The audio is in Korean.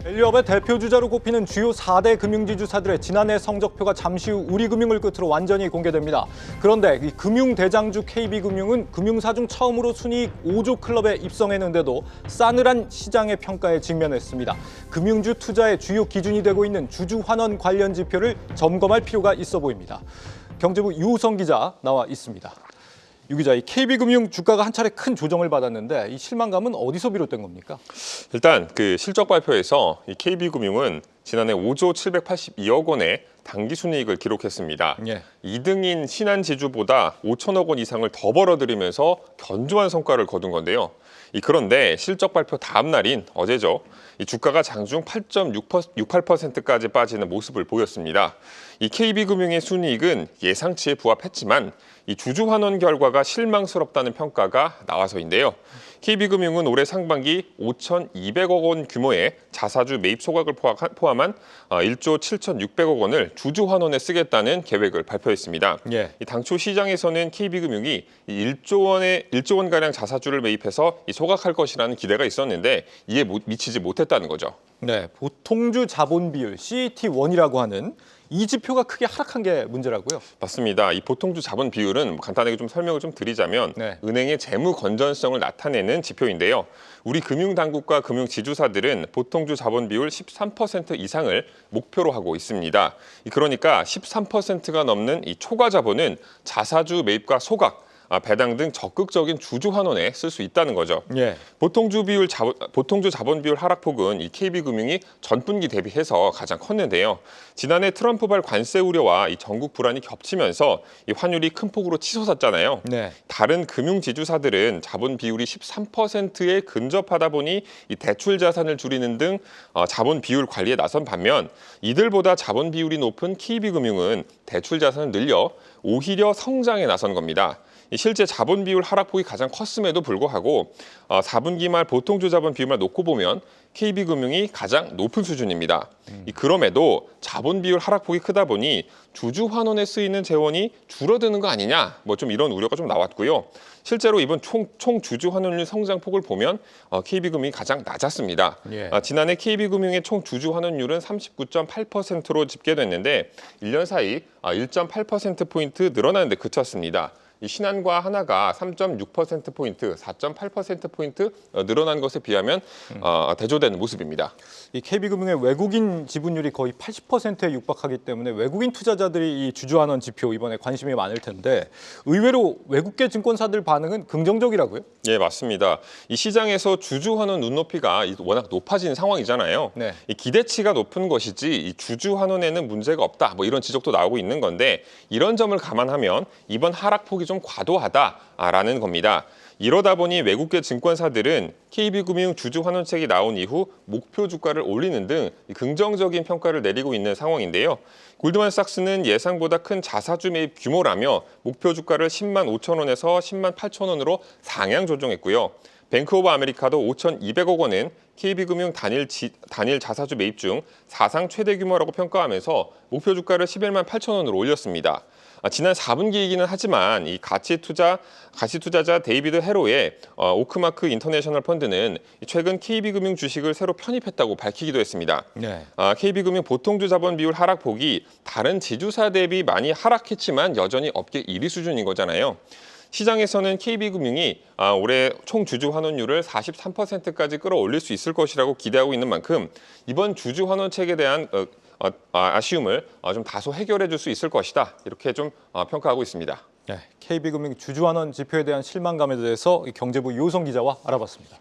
밸류업의 대표주자로 꼽히는 주요 4대 금융지주사들의 지난해 성적표가 잠시 후 우리금융을 끝으로 완전히 공개됩니다. 그런데 이 금융대장주 KB금융은 금융사 중 처음으로 순이익 5조 클럽에 입성했는데도 싸늘한 시장의 평가에 직면했습니다. 금융주 투자의 주요 기준이 되고 있는 주주환원 관련 지표를 점검할 필요가 있어 보입니다. 경제부 유우성 기자 나와 있습니다. 유 기자, 이 KB금융 주가가 한 차례 큰 조정을 받았는데 이 실망감은 어디서 비롯된 겁니까? 일단 그 실적 발표에서 이 KB금융은 지난해 5조 782억 원의 당기 순이익을 기록했습니다. 2등인 신한지주보다 5천억 원 이상을 더 벌어들이면서 견조한 성과를 거둔 건데요. 그런데 실적 발표 다음 날인 어제죠. 이 주가가 장중 8.68%까지 빠지는 모습을 보였습니다. 이 KB금융의 순이익은 예상치에 부합했지만 이 주주환원 결과가 실망스럽다는 평가가 나와서인데요. KB금융은 올해 상반기 5,200억 원 규모의 자사주 매입 소각을 포함한 1조 7,600억 원을 주주환원에 쓰겠다는 계획을 발표했습니다. 당초 시장에서는 KB금융이 1조 원가량 자사주를 매입해서 소각할 것이라는 기대가 있었는데 이에 미치지 못했다는 거죠. 네, 보통주 자본 비율 CET1이라고 하는 이 지표가 크게 하락한 게 문제라고요? 맞습니다. 이 보통주 자본 비율은 간단하게 좀 설명을 좀 드리자면 은행의 재무 건전성을 나타내는 지표인데요. 우리 금융당국과 금융지주사들은 보통주 자본 비율 13% 이상을 목표로 하고 있습니다. 그러니까 13%가 넘는 이 초과 자본은 자사주 매입과 소각, 배당 등 적극적인 주주 환원에 쓸 수 있다는 거죠. 보통주 자본 비율 하락폭은 이 KB금융이 전분기 대비해서 가장 컸는데요. 지난해 트럼프발 관세 우려와 이 전국 불안이 겹치면서 이 환율이 큰 폭으로 치솟았잖아요. 다른 금융지주사들은 자본 비율이 13%에 근접하다 보니 이 대출 자산을 줄이는 등 자본 비율 관리에 나선 반면 이들보다 자본 비율이 높은 KB금융은 대출 자산을 늘려 오히려 성장에 나선 겁니다. 실제 자본 비율 하락폭이 가장 컸음에도 불구하고 4분기 말 보통주 자본 비율만 놓고 보면 KB금융이 가장 높은 수준입니다. 그럼에도 자본 비율 하락폭이 크다 보니 주주 환원에 쓰이는 재원이 줄어드는 거 아니냐, 좀 이런 우려가 좀 나왔고요. 실제로 이번 총 주주 환원율 성장폭을 보면 KB금융이 가장 낮았습니다. 지난해 KB금융의 총 주주 환원율은 39.8%로 집계됐는데 1년 사이 1.8%포인트 늘어나는 데 그쳤습니다. 이 신한과 하나가 3.6%포인트, 4.8%포인트 늘어난 것에 비하면 대조되는 모습입니다. 이 KB금융의 외국인 지분율이 거의 80%에 육박하기 때문에 외국인 투자자들이 이 주주환원 지표 이번에 관심이 많을 텐데 의외로 외국계 증권사들 반응은 긍정적이라고요? 예, 맞습니다. 이 시장에서 주주환원 눈높이가 워낙 높아진 상황이잖아요. 이 기대치가 높은 것이지 이 주주환원에는 문제가 없다, 이런 지적도 나오고 있는 건데 이런 점을 감안하면 이번 하락폭이 좀 과도하다라는 겁니다. 이러다 보니 외국계 증권사들은 KB금융 주주환원책이 나온 이후 목표 주가를 올리는 등 긍정적인 평가를 내리고 있는 상황인데요. 골드만삭스는 예상보다 큰 자사주 매입 규모라며 목표 주가를 10만 5천 원에서 10만 8천 원으로 상향 조정했고요. 뱅크 오브 아메리카도 5,200억 원은 KB금융 단일 자사주 매입 중 사상 최대 규모라고 평가하면서 목표 주가를 11만 8천 원으로 올렸습니다. 지난 4분기이기는 하지만 이 가치투자자 데이비드 해로의 오크마크 인터내셔널 펀드는 최근 KB금융 주식을 새로 편입했다고 밝히기도 했습니다. KB금융 보통주 자본 비율 하락폭이 다른 지주사 대비 많이 하락했지만 여전히 업계 1위 수준인 거잖아요. 시장에서는 KB금융이 올해 총 주주 환원율을 43%까지 끌어올릴 수 있을 것이라고 기대하고 있는 만큼 이번 주주 환원책에 대한 아쉬움을 좀 다소 해결해 줄 수 있을 것이다, 이렇게 좀 평가하고 있습니다. KB금융 주주환원 지표에 대한 실망감에 대해서 경제부 유우성 기자와 알아봤습니다.